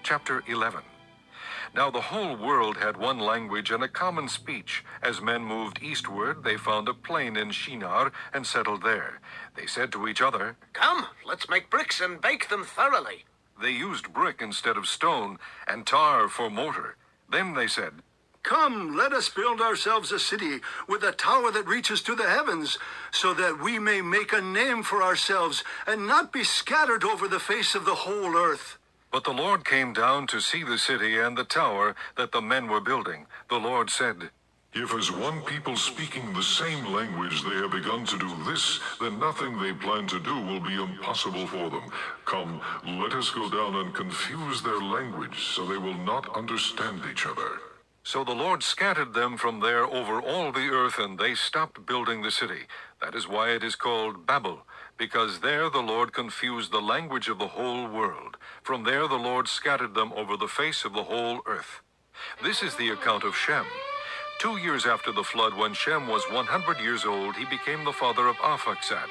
Chapter 11. Now the whole world had one language and a common speech. As men moved eastward, they found a plain in Shinar and settled there. They said to each other, "Come, let's make bricks and bake them thoroughly." They used brick instead of stone and tar for mortar. Then they said, "Come, let us build ourselves a city with a tower that reaches to the heavens, so that we may make a name for ourselves and not be scattered over the face of the whole earth." But the Lord came down to see the city and the tower that the men were building. The Lord said, "If as one people speaking the same language they have begun to do this, then nothing they plan to do will be impossible for them. Come, let us go down and confuse their language, so they will not understand each other." So the Lord scattered them from there over all the earth, and they stopped building the city. That is why it is called Babel, because there the Lord confused the language of the whole world. From there the Lord scattered them over the face of the whole earth. This is the account of Shem. 2 years after the flood, when Shem was 100 years old, he became the father of Arphaxad.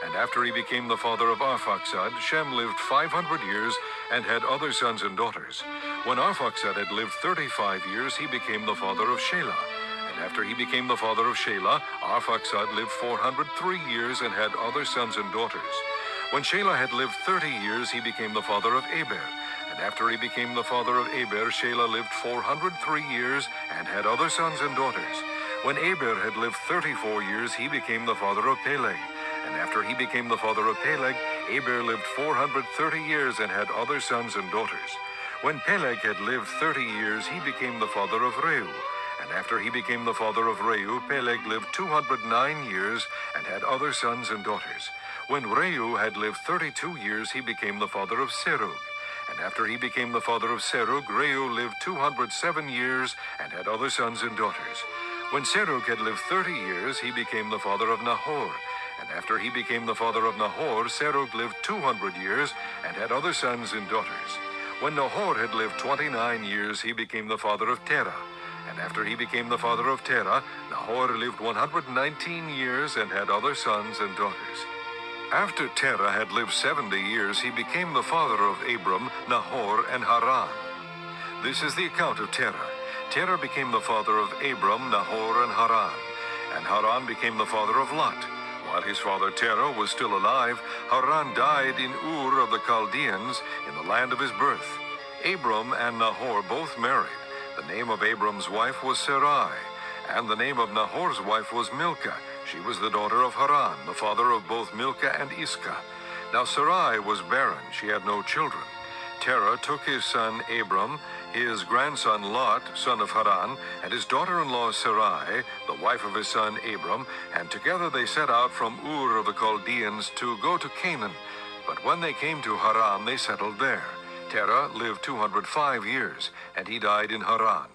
And after he became the father of Arphaxad, Shem lived 500 years and had other sons and daughters. When Arphaxad had lived 35 years, he became the father of Shelah. And after he became the father of Shelah, Arphaxad lived 403 years and had other sons and daughters. When Shelah had lived 30 years, he became the father of Eber. And after he became the father of Eber, Shelah lived 403 years and had other sons and daughters. When Eber had lived 34 years, he became the father of Peleg. And after he became the father of Peleg, Eber lived 430 years and had other sons and daughters. When Peleg had lived 30 years, he became the father of Reu. And after he became the father of Reu, Peleg lived 209 years and had other sons and daughters. When Reu had lived 32 years, he became the father of Serug. And after he became the father of Serug, Reu lived 207 years and had other sons and daughters. When Serug had lived 30 years, he became the father of Nahor. And after he became the father of Nahor, Serug lived 200 years and had other sons and daughters. When Nahor had lived 29 years, he became the father of Terah. And after he became the father of Terah, Nahor lived 119 years and had other sons and daughters. After Terah had lived 70 years, he became the father of Abram, Nahor, and Haran. This is the account of Terah. Terah became the father of Abram, Nahor, and Haran. And Haran became the father of Lot. While his father Terah was still alive, Haran died in Ur of the Chaldeans, in the land of his birth. Abram and Nahor both married. The name of Abram's wife was Sarai, and the name of Nahor's wife was Milcah. She was the daughter of Haran, the father of both Milcah and Iscah. Now Sarai was barren, she had no children. Terah took his son Abram, his grandson Lot, son of Haran, and his daughter-in-law Sarai, the wife of his son Abram, and together they set out from Ur of the Chaldeans to go to Canaan. But when they came to Haran, they settled there. Terah lived 205 years, and he died in Haran.